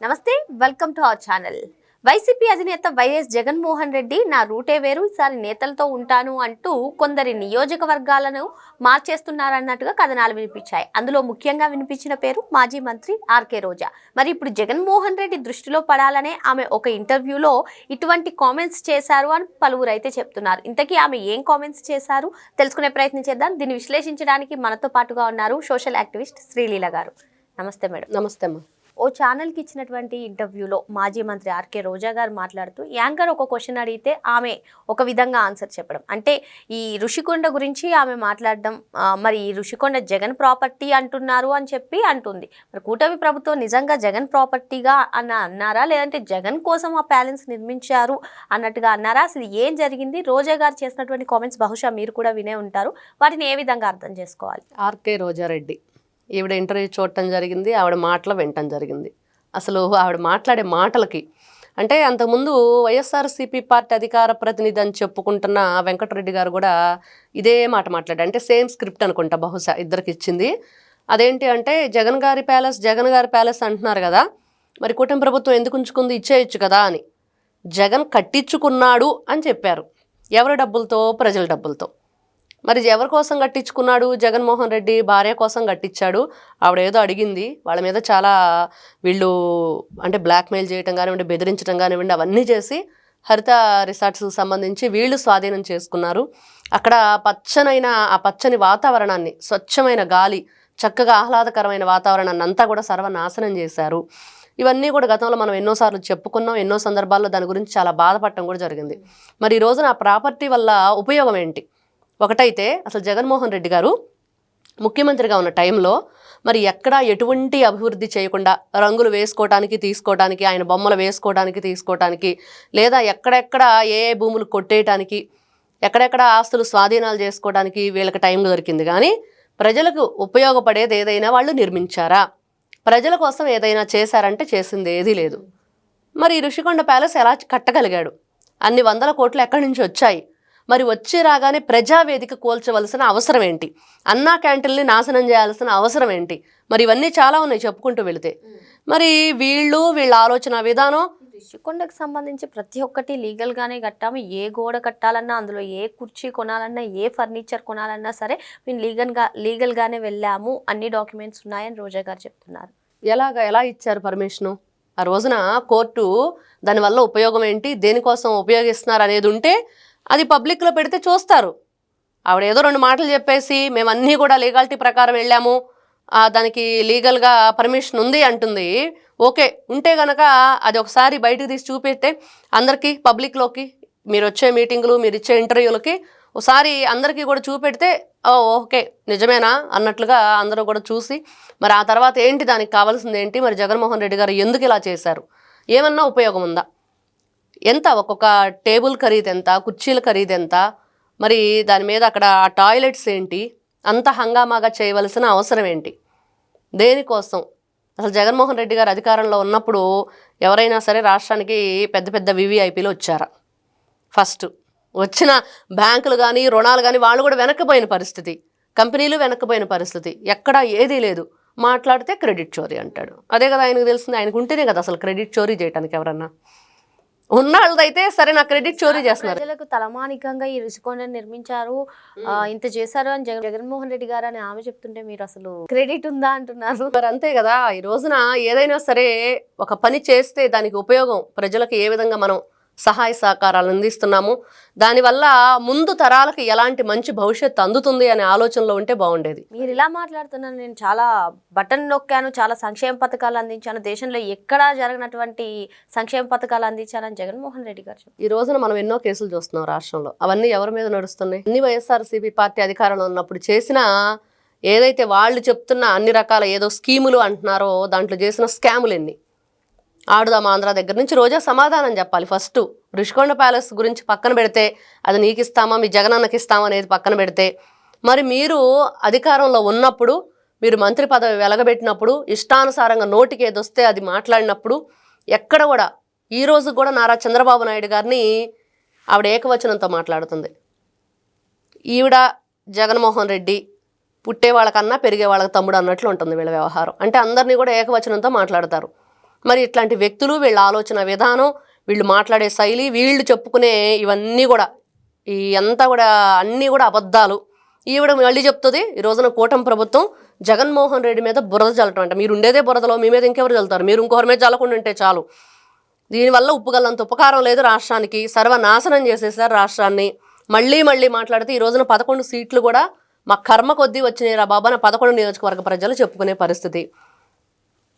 నమస్తే welcome to our channel. YCP అధినేత YS Jaganmohan Reddy నా రూటే వేరు, ఈసారి నేతలతో ఉంటాను అంటూ కొందరి నియోజకవర్గాలను మార్చేస్తున్నారన్నట్టుగా కథనాలు వినిపించాయి. అందులో ముఖ్యంగా వినిపించిన పేరు మాజీ మంత్రి ఆర్కే రోజా. మరి ఇప్పుడు జగన్మోహన్ రెడ్డి దృష్టిలో పడాలనే ఆమె ఒక ఇంటర్వ్యూలో ఇటువంటి కామెంట్స్ చేశారు అని పలువురు అయితే చెప్తున్నారు. ఇంతకీ ఆమె ఏం కామెంట్స్ చేశారు తెలుసుకునే ప్రయత్నం చేద్దాం. దీన్ని విశ్లేషించడానికి మనతో పాటుగా ఉన్నారు సోషల్ యాక్టివిస్ట్ శ్రీలీల గారు. నమస్తే మేడం. నమస్తే అమ్మా. ఓ ఛానల్కి ఇచ్చినటువంటి ఇంటర్వ్యూలో మాజీ మంత్రి ఆర్కే రోజా గారు మాట్లాడుతూ యాంకర్ ఒక క్వశ్చన్ అడిగితే ఆమె ఒక విధంగా ఆన్సర్ చెప్పడం, అంటే ఈ ఋషికొండ గురించి ఆమె మాట్లాడడం, మరి ఈ ఋషికొండ జగన్ ప్రాపర్టీ అంటున్నారు అని చెప్పి అంటుంది. మరి కూటమి ప్రభుత్వం నిజంగా జగన్ ప్రాపర్టీగా అన్నారా, లేదంటే జగన్ కోసం ఆ ప్యాలెన్స్ నిర్మించారు అన్నట్టుగా అన్నారా? అసలు ఏం జరిగింది? రోజా గారు చేసినటువంటి కామెంట్స్ బహుశా మీరు కూడా వినే ఉంటారు. వాటిని ఏ విధంగా అర్థం చేసుకోవాలి? ఆర్కే రోజారెడ్డి ఈవిడ ఇంటర్వ్యూ చూడటం జరిగింది, ఆవిడ మాటలు వినటం జరిగింది. అసలు ఆవిడ మాట్లాడే మాటలకి అంటే అంతకుముందు వైఎస్ఆర్సీపీ పార్టీ అధికార ప్రతినిధి అని చెప్పుకుంటున్న వెంకటరెడ్డి గారు కూడా ఇదే మాట మాట్లాడారు. అంటే సేమ్ స్క్రిప్ట్ అనుకుంటా బహుశా ఇద్దరికి ఇచ్చింది. అదేంటి అంటే జగన్ గారి ప్యాలెస్ అంటున్నారు కదా, మరి కూటమి ప్రభుత్వం ఎందుకు ఉంచుకుంది, ఇచ్చేయచ్చు కదా అని. జగన్ కట్టించుకున్నాడు అని చెప్పారు. ఎవరి డబ్బులతో? ప్రజల డబ్బులతో. మరి ఎవరి కోసం కట్టించుకున్నాడు? జగన్మోహన్ రెడ్డి భార్య కోసం కట్టించాడు. ఆవిడ ఏదో అడిగింది, వాళ్ళ మీద చాలా వీళ్ళు అంటే బ్లాక్మెయిల్ చేయటం కానివ్వండి, బెదిరించడం కానివ్వండి, అవన్నీ చేసి హరిత రిసార్ట్స్కి సంబంధించి వీళ్ళు స్వాధీనం చేసుకున్నారు. అక్కడ ఆ పచ్చని వాతావరణాన్ని, స్వచ్ఛమైన గాలి, చక్కగా ఆహ్లాదకరమైన వాతావరణాన్ని అంతా కూడా సర్వనాశనం చేశారు. ఇవన్నీ కూడా గతంలో మనం ఎన్నోసార్లు చెప్పుకున్నాం, ఎన్నో సందర్భాల్లో దాని గురించి చాలా బాధపడటం కూడా జరిగింది. మరి ఈ రోజున ఆ ప్రాపర్టీ వల్ల ఉపయోగం ఏంటి? ఒకటైతే అసలు జగన్మోహన్ రెడ్డి గారు ముఖ్యమంత్రిగా ఉన్న టైంలో మరి ఎక్కడా ఎటువంటి అభివృద్ధి చేయకుండా రంగులు వేసుకోవడానికి తీసుకోవడానికి, ఆయన బొమ్మలు వేసుకోవడానికి తీసుకోవడానికి, లేదా ఎక్కడెక్కడ ఏ భూములు కొట్టేయటానికి, ఎక్కడెక్కడ ఆస్తులు స్వాధీనాలు చేసుకోవడానికి వీళ్ళకి టైం దొరికింది. కానీ ప్రజలకు ఉపయోగపడేది ఏదైనా వాళ్ళు నిర్మించారా? ప్రజల కోసం ఏదైనా చేశారంటే చేసింది ఏదీ లేదు. మరి ఋషికొండ ప్యాలెస్ ఎలా కట్టగలిగాడు? అన్ని వందల కోట్లు ఎక్కడి నుంచి వచ్చాయి? మరి వచ్చి రాగానే ప్రజావేదిక కూల్చవలసిన అవసరం ఏంటి? అన్నా క్యాంటీన్ని నాశనం చేయాల్సిన అవసరం ఏంటి? మరి ఇవన్నీ చాలా ఉన్నాయి చెప్పుకుంటూ వెళితే. మరి వీళ్ళ ఆలోచన విధానం, ఋషికొండకు సంబంధించి ప్రతి ఒక్కటి లీగల్గానే కట్టాము. ఏ గోడ కట్టాలన్నా, అందులో ఏ కుర్చీ కొనాలన్నా, ఏ ఫర్నిచర్ కొనాలన్నా సరే మేము లీగల్గానే వెళ్ళాము, అన్ని డాక్యుమెంట్స్ ఉన్నాయని రోజా గారు చెప్తున్నారు. ఎలా ఇచ్చారు పర్మిషను? ఆ రోజున కోర్టు దానివల్ల ఉపయోగం ఏంటి, దేనికోసం ఉపయోగిస్తున్నారు అనేది ఉంటే అది పబ్లిక్లో పెడితే చూస్తారు. ఆవిడ ఏదో రెండు మాటలు చెప్పేసి మేము అన్నీ కూడా లీగాలిటీ ప్రకారం వెళ్ళాము, దానికి లీగల్గా పర్మిషన్ ఉంది అంటుంది. ఓకే, ఉంటే కనుక అది ఒకసారి బయటకు తీసి చూపెడితే అందరికీ, పబ్లిక్లోకి, మీరు వచ్చే మీటింగులు, మీరు ఇచ్చే ఇంటర్వ్యూలకి ఒకసారి అందరికీ కూడా చూపెడితే ఓకే నిజమేనా అన్నట్లుగా అందరూ కూడా చూసి మరి ఆ తర్వాత ఏంటి, దానికి కావాల్సింది ఏంటి, మరి జగన్మోహన్ రెడ్డి గారు ఎందుకు ఇలా చేశారు, ఏమన్నా ఉపయోగం ఉందా, ఎంత ఒక్కొక్క టేబుల్ ఖరీదు ఎంత, కుర్చీల ఖరీదు ఎంత, మరి దాని మీద అక్కడ టాయిలెట్స్ ఏంటి, అంత హంగామాగా చేయవలసిన అవసరం ఏంటి, దేనికోసం? అసలు జగన్మోహన్ రెడ్డి గారు అధికారంలో ఉన్నప్పుడు ఎవరైనా సరే రాష్ట్రానికి పెద్ద పెద్ద వివిఐపీలు వచ్చారా? ఫస్ట్ వచ్చిన బ్యాంకులు కానీ రుణాలు కానీ వాళ్ళు కూడా వెనక్కిపోయిన పరిస్థితి, కంపెనీలు వెనక్కిపోయిన పరిస్థితి, ఎక్కడా ఏదీ లేదు. మాట్లాడితే క్రెడిట్ చోరీ అంటాడు. అదే కదా ఆయనకు తెలిసింది, ఆయనకు ఉంటేనే కదా అసలు క్రెడిట్ చోరీ చేయడానికి ఎవరన్నా ఉన్నాళ్ళదైతే సరే నా క్రెడిట్ చోరీ చేస్తున్నారు. ప్రజలకు తలమానికంగా ఈ ఋషికొండను నిర్మించారు, ఇంత చేశారు అని జగన్మోహన్ రెడ్డి గారు అని ఆమె చెప్తుంటే మీరు అసలు క్రెడిట్ ఉందా అంటున్నారు. మరి అంతే కదా, ఈ రోజున ఏదైనా సరే ఒక పని చేస్తే దానికి ఉపయోగం ప్రజలకు ఏ విధంగా మనం సహాయ సహకారాలు అందిస్తున్నాము, దానివల్ల ముందు తరాలకు ఎలాంటి మంచి భవిష్యత్తు అందుతుంది అనే ఆలోచనలో ఉంటే బాగుండేది. మీరు ఇలా మాట్లాడుతున్నాను, నేను చాలా బటన్ నొక్కాను, చాలా సంక్షేమ పథకాలు అందించాను, దేశంలో ఎక్కడా జరగనటువంటి సంక్షేమ పథకాలు అందించానని జగన్మోహన్ రెడ్డి గారు. ఈ రోజున మనం ఎన్నో కేసులు చూస్తున్నాం రాష్ట్రంలో. అవన్నీ ఎవరి మీద నడుస్తున్నాయి? అన్ని వైఎస్ఆర్సీపీ పార్టీ అధికారంలో ఉన్నప్పుడు చేసిన ఏదైతే వాళ్ళు చెప్తున్న అన్ని రకాల ఏదో స్కీములు అంటున్నారో దాంట్లో చేసిన స్కాములు ఎన్ని? ఆడుదాం ఆంధ్ర దగ్గర నుంచి రోజా సమాధానం చెప్పాలి. ఫస్ట్ ఋషికొండ ప్యాలెస్ గురించి పక్కన పెడితే, అది నీకు ఇస్తామా మీ జగనన్నకి ఇస్తామా అనేది పక్కన పెడితే, మరి మీరు అధికారంలో ఉన్నప్పుడు, మీరు మంత్రి పదవి వెలగబెట్టినప్పుడు, ఇష్టానుసారంగా నోటికి ఏదొస్తే అది మాట్లాడినప్పుడు ఎక్కడ కూడా ఈ రోజు కూడా నారా చంద్రబాబు నాయుడు గారిని ఆవిడ ఏకవచనంతో మాట్లాడుతుంది. ఈవిడ జగన్మోహన్ రెడ్డి పుట్టే వాళ్ళకన్నా పెరిగే వాళ్ళకి తమ్ముడు అన్నట్లు ఉంటుంది వీళ్ళ వ్యవహారం. అంటే అందరినీ కూడా ఏకవచనంతో మాట్లాడతారు. మరి ఇట్లాంటి వ్యక్తులు, వీళ్ళ ఆలోచన విధానం, వీళ్ళు మాట్లాడే శైలి, వీళ్ళు చెప్పుకునే ఇవన్నీ కూడా ఈ అంతా కూడా అన్నీ కూడా అబద్ధాలు. ఈవిడ మళ్ళీ చెప్తుంది ఈ రోజున కూటమి ప్రభుత్వం జగన్మోహన్ రెడ్డి మీద బురద చల్లటం అంట. మీరు ఉండేదే బురదలో, మీ మీద ఇంకెవరు చల్లుతారు? మీరు ఇంకొకరి మీద చల్లకుండా ఉంటే చాలు. దీనివల్ల ఉప్పుగల్లంత ఉపకారం లేదు రాష్ట్రానికి, సర్వనాశనం చేసేసారు రాష్ట్రాన్ని. మళ్ళీ మళ్ళీ మాట్లాడితే ఈ రోజున 11 సీట్లు కూడా మా కర్మ కొద్దీ వచ్చినాయి రా బాబా నా 11 నియోజకవర్గ ప్రజలు చెప్పుకునే పరిస్థితి.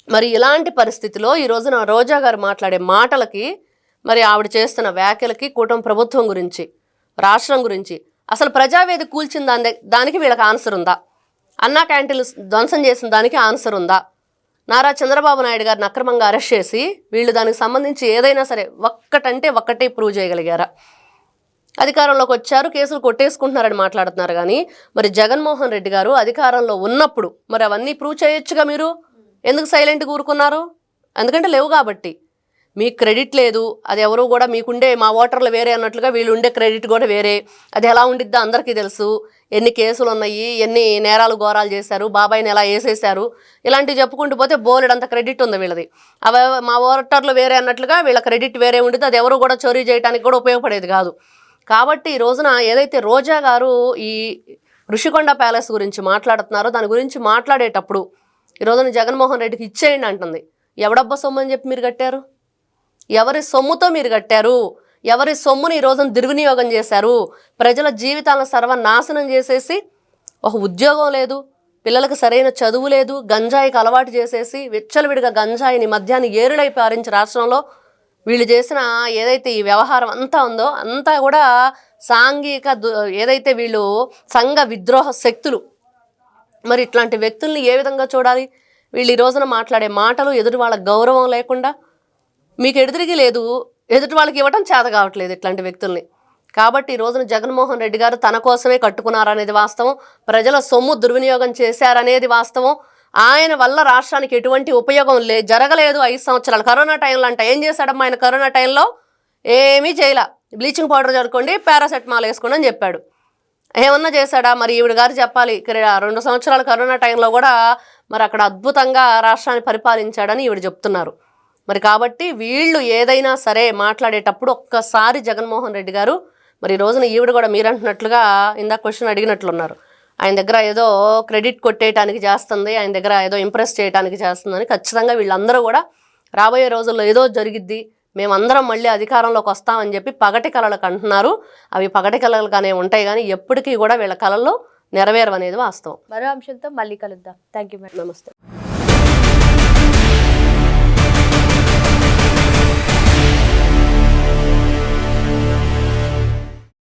మరి ఇలాంటి పరిస్థితిలో ఈ రోజున రోజా గారు మాట్లాడే మాటలకి, మరి ఆవిడ చేస్తున్న వ్యాఖ్యలకి, కూటమి ప్రభుత్వం గురించి, రాష్ట్రం గురించి, అసలు ప్రజావేది కూల్చిన దానికి వీళ్ళకి ఆన్సర్ ఉందా? అన్నా క్యాంటీన్లు ధ్వంసం చేసిన దానికి ఆన్సర్ ఉందా? నారా చంద్రబాబు నాయుడు గారిని అక్రమంగా అరెస్ట్ చేసి వీళ్ళు దానికి సంబంధించి ఏదైనా సరే ఒక్కటంటే ఒక్కటే ప్రూవ్ చేయగలిగారా? అధికారంలోకి వచ్చారు, కేసులు కొట్టేసుకుంటున్నారని మాట్లాడుతున్నారు. కానీ మరి జగన్మోహన్ రెడ్డి గారు అధికారంలో ఉన్నప్పుడు మరి అవన్నీ ప్రూవ్ చేయొచ్చుగా. మీరు ఎందుకు సైలెంట్గా ఊరుకున్నారు? ఎందుకంటే లేవు కాబట్టి. మీకు క్రెడిట్ లేదు. అది ఎవరు కూడా మీకుండే మా ఓటర్లు వేరే అన్నట్లుగా వీళ్ళు ఉండే క్రెడిట్ కూడా వేరే. అది ఎలా ఉండిద్దో అందరికీ తెలుసు. ఎన్ని కేసులు ఉన్నాయి, ఎన్ని నేరాలు ఘోరాలు చేశారు, బాబాయిని ఎలా వేసేశారు, ఇలాంటివి చెప్పుకుంటూ పోతే బోలెడంత క్రెడిట్ ఉంది వీళ్ళది. అవి మా ఓటర్లు వేరే అన్నట్లుగా వీళ్ళ క్రెడిట్ వేరే ఉండిద్ది. అది ఎవరు కూడా చోరీ చేయడానికి కూడా ఉపయోగపడేది కాదు. కాబట్టి ఈ రోజున ఏదైతే రోజా గారు ఈ ఋషికొండ ప్యాలెస్ గురించి మాట్లాడుతున్నారో దాని గురించి మాట్లాడేటప్పుడు ఈ రోజున జగన్మోహన్ రెడ్డికి ఇచ్చేయండి అంటుంది. ఎవడబ్బా సొమ్ము అని చెప్పి మీరు కట్టారు? ఎవరి సొమ్ముతో మీరు కట్టారు? ఎవరి సొమ్ముని ఈ రోజున దుర్వినియోగం చేశారు? ప్రజల జీవితాలను సర్వనాశనం చేసేసి, ఒక ఉద్యోగం లేదు, పిల్లలకు సరైన చదువు లేదు, గంజాయికి అలవాటు చేసేసి విచ్చలవిడిగా గంజాయిని మద్యాన్ని ఏరులై పారించి రాష్ట్రంలో వీళ్ళు చేసిన ఏదైతే ఈ వ్యవహారం అంతా ఉందో అంతా కూడా సాంఘిక ఏదైతే వీళ్ళు సంఘ విద్రోహ శక్తులు. మరి ఇట్లాంటి వ్యక్తుల్ని ఏ విధంగా చూడాలి? వీళ్ళు ఈ రోజున మాట్లాడే మాటలు ఎదుటి వాళ్ళ గౌరవం లేకుండా, మీకు ఎదురుగి లేదు, ఎదుటి వాళ్ళకి ఇవ్వటం చేత కావట్లేదు ఇట్లాంటి వ్యక్తుల్ని. కాబట్టి ఈ రోజున జగన్మోహన్ రెడ్డి గారు తన కోసమే కట్టుకున్నారనేది వాస్తవం, ప్రజల సొమ్ము దుర్వినియోగం చేశారనేది వాస్తవం. ఆయన వల్ల రాష్ట్రానికి ఎటువంటి ఉపయోగం జరగలేదు 5 సంవత్సరాలు. కరోనా టైంలో అంట ఏం చేశాడమ్మా ఆయన? కరోనా టైంలో ఏమీ చేయలే. బ్లీచింగ్ పౌడర్ చదువుకోండి, పారాసెటమాల్ వేసుకోండి అని చెప్పాడు. ఏమన్నా చేశాడా? మరి ఈవిడ గారు చెప్పాలి. 2 సంవత్సరాల కరోనా టైంలో కూడా మరి అక్కడ అద్భుతంగా రాష్ట్రాన్ని పరిపాలించాడని ఈవిడ చెప్తున్నారు. మరి కాబట్టి వీళ్ళు ఏదైనా సరే మాట్లాడేటప్పుడు ఒక్కసారి జగన్మోహన్ రెడ్డి గారు మరి ఈ రోజున ఈవిడ కూడా మీరంటున్నట్లుగా ఇందాక క్వశ్చన్ అడిగినట్లున్నారు. ఆయన దగ్గర ఏదో క్రెడిట్ కొట్టేయటానికి చేస్తుంది, ఆయన దగ్గర ఏదో ఇంప్రెస్ చేయడానికి చేస్తుందని ఖచ్చితంగా వీళ్ళందరూ కూడా రాబోయే రోజుల్లో ఏదో జరిగిద్ది, మేమందరం మళ్ళీ అధికారంలోకి వస్తామని చెప్పి పగటి కళలకు అంటున్నారు. అవి పగటి కళలుగానే ఉంటాయి కానీ ఎప్పటికీ కూడా వీళ్ళ కళల్లో నెరవేరవనేది వాస్తవం. మరో అంశంతో మళ్ళీ కలుద్దాం. Thank you madam. నమస్తే.